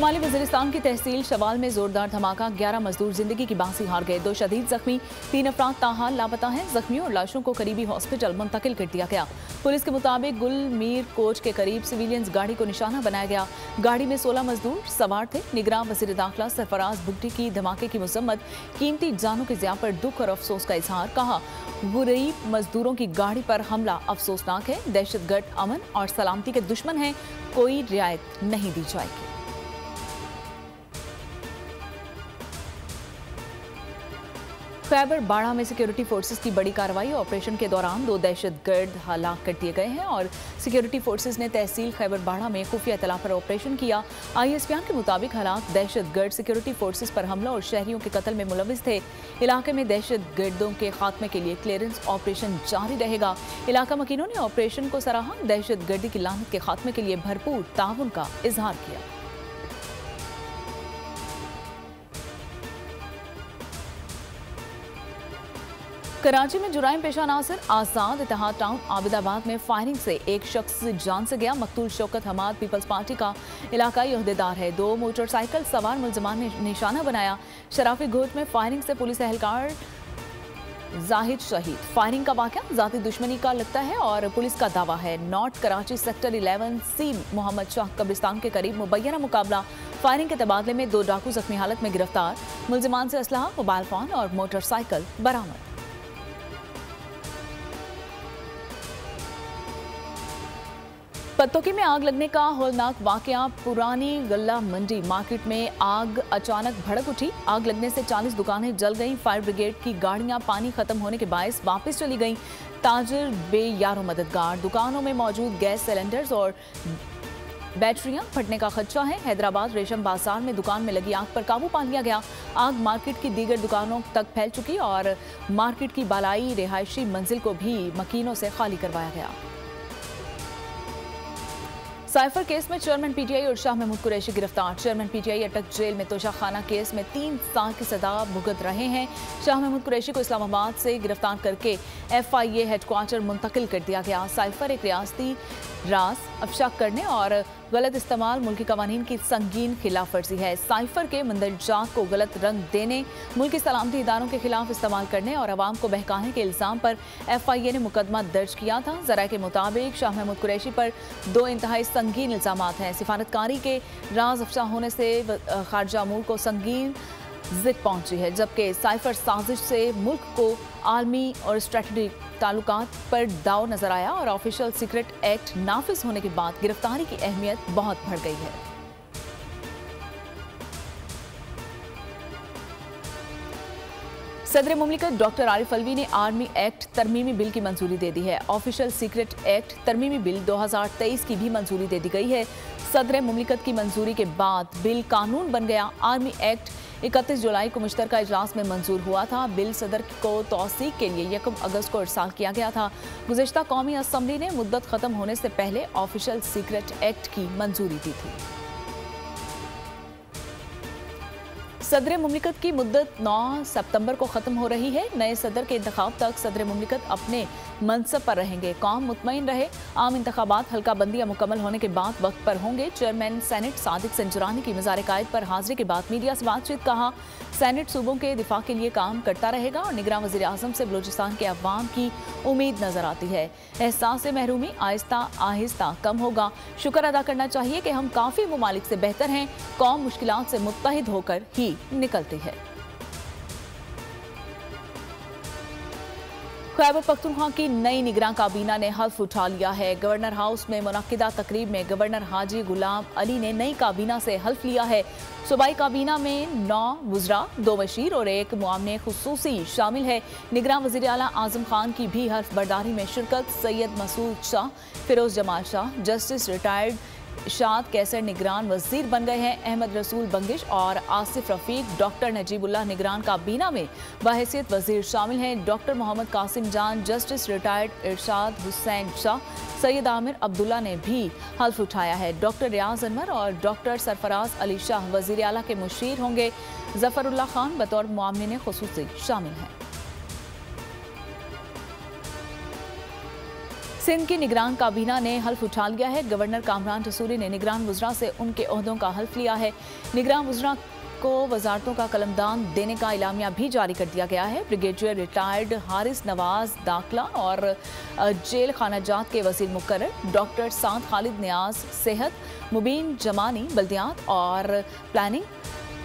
शुमाली वजीरिस्तान की तहसील शवाल में जोरदार धमाका, 11 मजदूर जिंदगी की बाजी हार गए, 2 शदीद जख्मी, 3 अफराद ताहाल लापता हैं। जख्मियों और लाशों को करीबी हॉस्पिटल मुंतकिल कर दिया गया। पुलिस के मुताबिक गुल मीर कोच के करीब सिविलियंस गाड़ी को निशाना बनाया गया। गाड़ी में 16 मजदूर सवार थे। निगरान वजीर दाखिला सरफराज बुगटी की धमाके की मजम्मत, कीमती जानों की ज़िया पर दुख और अफसोस का इजहार। कहा, गरीब मजदूरों की गाड़ी पर हमला अफसोसनाक है। दहशतगर्द अमन और सलामती के दुश्मन हैं, कोई रियायत नहीं दी जाएगी। खैबर बाड़ा में सिक्योरिटी फोर्सेस की बड़ी कार्रवाई। ऑपरेशन के दौरान 2 दहशतगर्द हलाक कर दिए गए हैं और सिक्योरिटी फोर्सेस ने तहसील खैबर बाड़ा में खुफिया इत्तला पर ऑपरेशन किया। ISPN के मुताबिक हलाक दहशतगर्द सिक्योरिटी फोर्सेस पर हमला और शहरियों के कत्ल में मुलविस थे। इलाके में दहशतगर्दों के खात्मे के लिए क्लियरेंस ऑपरेशन जारी रहेगा। इलाका मकीनों ने ऑपरेशन को सराहा, दहशतगर्दी की लानत के खात्मे के लिए भरपूर ताउन का इजहार किया। कराची में जुराइम पेशा नासिर आजाद इत्तेहाद टाउन आबिदाबाद में फायरिंग से एक शख्स जान से गया। मकतूल शौकत हमाद पीपल्स पार्टी का इलाकाई ओहदेदार है। 2 मोटरसाइकिल सवार मुलजमान ने निशाना बनाया। शराफी घोट में फायरिंग से पुलिस एहलकार जाहिद शहीद। फायरिंग का वाक़या ज़ाती दुश्मनी का लगता है और पुलिस का दावा है। North Karachi sector 11C Mohammad Shah कब्रिस्तान के करीब मुबैना मुकाबला। फायरिंग के तबादले में 2 डाकू जख्मी हालत में गिरफ्तार। मुलजमान से असलहा, मोबाइल फोन और मोटरसाइकिल बरामद। पत्तोकी में आग लगने का होलनाक वाकया। पुरानी गल्ला मंडी मार्केट में आग अचानक भड़क उठी। आग लगने से 40 दुकानें जल गईं। फायर ब्रिगेड की गाड़ियां पानी खत्म होने के बायस वापस चली गईं। ताजिर बेयारो मददगार। दुकानों में मौजूद गैस सिलेंडर्स और बैटरियां फटने का खदशा है। हैदराबाद रेशम बाजार में दुकान में लगी आग पर काबू पा लिया गया। आग मार्केट की दीगर दुकानों तक फैल चुकी और मार्केट की बालाई रिहायशी मंजिल को भी मकीनों से खाली करवाया गया। साइफर केस में चेयरमैन PTI और शाह महमूद कुरैशी गिरफ्तार। चेयरमैन PTI अटक जेल में तोशा खाना केस में 3 साल की सजा भुगत रहे हैं। शाह महमूद कुरैशी को इस्लामाबाद से गिरफ्तार करके FIA हेडक्वार्टर मुंतकिल कर दिया गया। साइफर एक रियासती राज अफशा करने और गलत इस्तेमाल मुल्की कवानीन की संगीन खिलाफ वर्जी है। साइफर के मंदरजात को गलत रंग देने, मुल्की सलामती इदारों के खिलाफ इस्तेमाल करने और अवाम को बहकाने के इल्ज़ाम पर FIA ने मुकदमा दर्ज किया था। ज़राए के मुताबिक शाह महमूद कुरैशी पर 2 इंतहाई संगीन इल्ज़ामात हैं। सिफारतकारी के राज अफशा होने से खारजा अमूर को संगीन जिद पहुंची है, जबकि साइफर साजिश से मुल्क को आलमी और स्ट्रेटेजिक ताल्लुकात पर दाव नजर आया और ऑफिशियल सीक्रेट एक्ट नाफिज होने के बाद गिरफ्तारी की अहमियत बहुत बढ़ गई है। सदर मुमलिकत डॉक्टर आरिफ अलवी ने आर्मी एक्ट तरमीमी बिल की मंजूरी दे दी है। ऑफिशियल सीक्रेट एक्ट तरमीमी बिल 2023 की भी मंजूरी दे दी गई है। सदर मुमलिकत की मंजूरी के बाद बिल कानून बन गया। आर्मी एक्ट 31 जुलाई को मुश्तरका इजलास में मंजूर हुआ था। बिल सदर को तौसीक के लिए 1 अगस्त को इरसाल किया गया था। गुज़िश्ता कौमी असम्बली ने मुद्दत ख़त्म होने से पहले ऑफिशियल सीक्रेट एक्ट की मंजूरी दी थी। सदर मुमलिकत की मुद्दत 9 सितंबर को ख़त्म हो रही है। नए सदर के इंतखाब तक सदर मुमलिकत अपने मनसब पर रहेंगे। कौम मुतमईन रहे। आम इंतखाबात हल्का बंदियाँ मुकम्मल होने के बाद वक्त पर होंगे। चेयरमैन सेनेट सादिक संजरानी की मज़ार कायद पर हाजिरी के बाद मीडिया से बातचीत। कहा, सेनेट सूबों के दिफा के लिए काम करता रहेगा और निगरान वज़ीर आज़म से बलूचिस्तान के अवाम की उम्मीद नजर आती है। एहसास महरूमी आहिस्ता आहिस्ता कम होगा। शुक्र अदा करना चाहिए कि हम काफ़ी ममालिक से बेहतर हैं। कौम मुश्किलात से मुत्तहिद होकर ही निकलती है। खैबर पख्तूनख्वा की नई निगरान काबीना ने हल्फ उठा लिया है। गवर्नर हाउस में मुनक्किदा तकरीब में गवर्नर हाजी गुलाम अली ने नई काबीना से हल्फ लिया है। सूबाई काबीना में 9 वज़रा, 2 वज़ीर और 1 मुआवने खुसूसी शामिल है। निगरान वज़ीर आला आज़म खान की भी हल्फ बर्दारी में शिरकत। सैयद मसूद शाह, फिरोज जमाल शाह, जस्टिस रिटायर्ड शाद कैसर निगरान वजीर बन गए हैं। अहमद रसूल बंगिश और आसिफ रफीक, डॉक्टर नजीबुल्लाह निगरान काबीना में बहैसियत वजीर शामिल हैं। डॉक्टर मोहम्मद कासिम जान, जस्टिस रिटायर्ड इरशाद हुसैन शाह, सैयद आमिर अब्दुल्ला ने भी हल्फ उठाया है। डॉक्टर रियाज अनवर और डॉक्टर सरफराज अली शाह वजीर आला के मुशीर होंगे। जफरुल्लाह खान बतौर मुआमिन खुसूसी शामिल हैं। सिंध की निगरान काबीना ने हल्फ उठा लिया है। गवर्नर कामरान रसूली ने निगरान वज़रा से उनके ओहदों का हल्फ लिया है। निगरान वज़रा को वजारतों का कलमदान देने का इलामिया भी जारी कर दिया गया है। ब्रिगेडियर रिटायर्ड हारिस नवाज दाखिला और जेल खानाजात के वजीर मुकर्रर, डॉक्टर साद खालिद नियाज सेहत, मुबीन जमानी बल्दियात और प्लानिंग,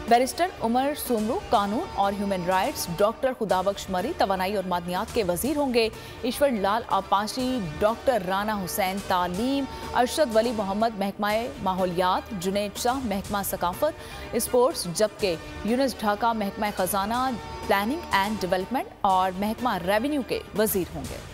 बैरिस्टर उमर सुमरू कानून और ह्यूमन राइट्स, डॉक्टर खुदाबख्श मरी तवानाई और मादनियात के वजीर होंगे। ईश्वर लाल आपाशी, डॉक्टर राना हुसैन तालीम, अरशद वली मोहम्मद महकमा माहौलियात, जुनेद शाह महकमा सकाफत स्पोर्ट्स, जबकि यूनुस ढाका महकमा खजाना, प्लानिंग एंड डेवलपमेंट और महकमा रेवेन्यू के वजीर होंगे।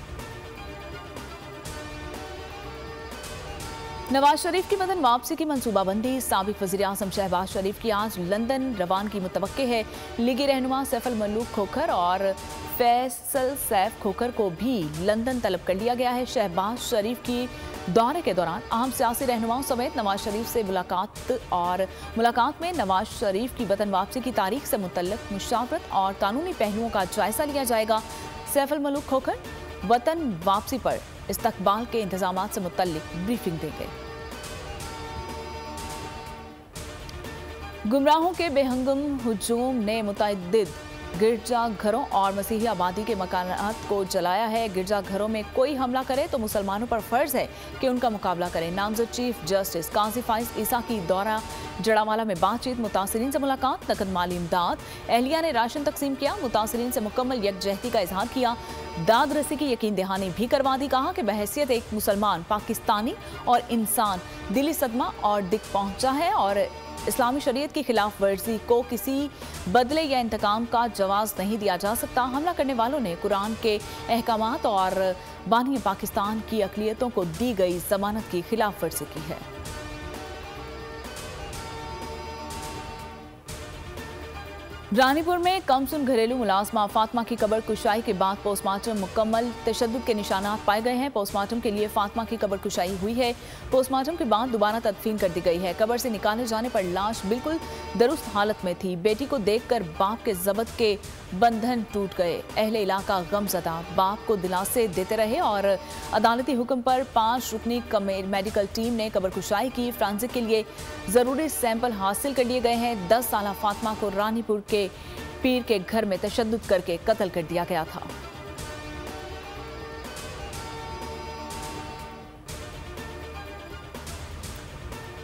नवाज शरीफ की वतन वापसी की मंसूबाबंदी। साबिक वज़ीर आज़म शहबाज शरीफ की आज लंदन रवानगी मुतवक्के है। लीगी रहनुमा सैफुल मलूक खोखर और फैसल सैफ खोखर को भी लंदन तलब कर लिया गया है। शहबाज शरीफ की दौरे के दौरान अहम सियासी रहनुमाओं समेत नवाज शरीफ से मुलाकात में नवाज शरीफ की वतन वापसी की तारीख से मुतल्लिक मुशावरत और कानूनी पहलुओं का जायजा लिया जाएगा। सैफुल मलूक खोखर वतन वापसी पर इस्तकबाल के इंतजाम से मुतल्लिक ब्रीफिंग देंगे। गुमराहों के बेहंगम हुजूम ने मुतअद्दिद गिरजाघरों और मसीही आबादी के मकानात को जलाया है। गिरजाघरों में कोई हमला करे तो मुसलमानों पर फर्ज है कि उनका मुकाबला करें। नामजद चीफ जस्टिस काजी फाइज ईसा की दौरा जड़ावाला में बातचीत, मुतासिरीन से मुलाकात, नकद माली इमदाद, एहलिया ने राशन तकसीम किया, मुतासिरीन से मुकम्मल यकजहती का इजहार किया, दाद रसी की यकीन दहानी भी करवा दी। कहा कि बहैसियत एक मुसलमान पाकिस्तानी और इंसान दिली सदमा और दिक पहुंचा है और इस्लामी शरीयत की खिलाफ वर्जी को किसी बदले या इंतकाम का जवाब नहीं दिया जा सकता। हमला करने वालों ने कुरान के अहकामात और बानी पाकिस्तान की अक़लियतों को दी गई जमानत की खिलाफ वर्जी की है। रानीपुर में कमसुन घरेलू मुलाजमा फातिमा की कब्र कुशाई के बाद पोस्टमार्टम मुकम्मल, तशद्दुद के निशानात पाए गए हैं। पोस्टमार्टम के लिए फातिमा की कब्र कुशाई हुई है। पोस्टमार्टम के बाद दोबारा तदफीन कर दी गई है। कब्र से निकाले जाने पर लाश बिल्कुल दुरुस्त हालत में थी। बेटी को देखकर बाप के ज़बत के बंधन टूट गए। अहले इलाका गमज़दा बाप को दिलासे देते रहे और अदालती हुक्म पर 5 रुकनी मेडिकल टीम ने कब्र कुशाई की। फ्रांसिक के लिए ज़रूरी सैंपल हासिल कर लिए गए हैं। 10 साल फातिमा को रानीपुर के पीर के घर में तशद्दुद करके कत्ल कर दिया गया था।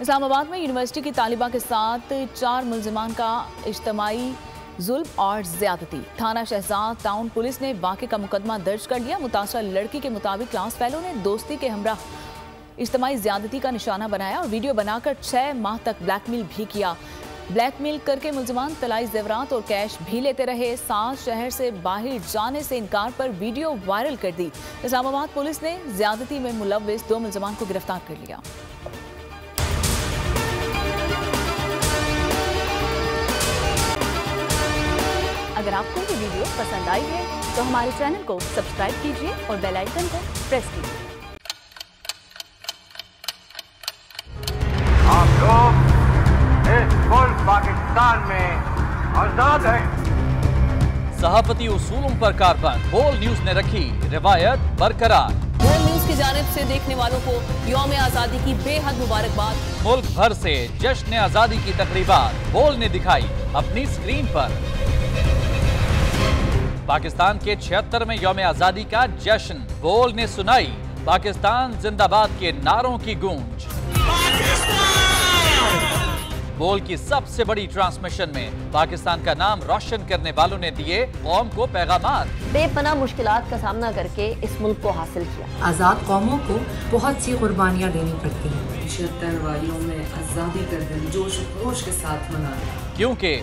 इस्लामाबाद में यूनिवर्सिटी की तालिबा के साथ 4 मुल्जिमान का इज्तिमाई जुल्म और ज्यादती। थाना शहजाद टाउन पुलिस ने वाक़े का मुकदमा दर्ज कर लिया। मुतासरा लड़की के मुताबिक क्लास फेलो ने दोस्ती के हमरा इज्तिमाई ज्यादती का निशाना बनाया और वीडियो बनाकर 6 माह तक ब्लैकमेल भी किया। ब्लैकमेल करके मुल्जिमान तलाई जेवरात और कैश भी लेते रहे। साथ शहर से बाहर जाने से इनकार पर वीडियो वायरल कर दी। इस्लामाबाद पुलिस ने ज्यादती में मुलव्विस 2 मुल्जिमान को गिरफ्तार कर लिया। अगर आपको ये वीडियो पसंद आई है तो हमारे चैनल को सब्सक्राइब कीजिए और बेल आइकन को प्रेस कीजिए। आप लोग इस मुल्क पाकिस्तान में आजाद है। सहाफती उसूलों पर कारबंद। बोल न्यूज ने रखी रिवायत बरकरार। बोल न्यूज की जानिब से देखने वालों को यौम आजादी की बेहद मुबारकबाद। मुल्क भर से जश्न आजादी की तकरीबात बोल ने दिखाई अपनी स्क्रीन पर। पाकिस्तान के 76वें यौम आजादी का जश्न बोल ने सुनाई पाकिस्तान जिंदाबाद के नारों की गूंज। बोल की सबसे बड़ी ट्रांसमिशन में पाकिस्तान का नाम रोशन करने वालों ने दिए कौम को पैगामात। बेपनाह मुश्किलात का सामना करके इस मुल्क को हासिल किया। आज़ाद कौमों को बहुत सी कुर्बानियाँ देनी पड़ती हैं। 76 वालियों में आज़ादी का दिन जोश खरोश के साथ मनाया। क्योंकि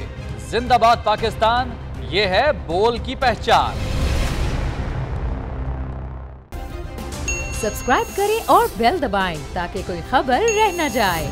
जिंदाबाद पाकिस्तान ये है बोल की पहचान। सब्सक्राइब करें और बेल दबाएं ताकि कोई खबर रह न जाए।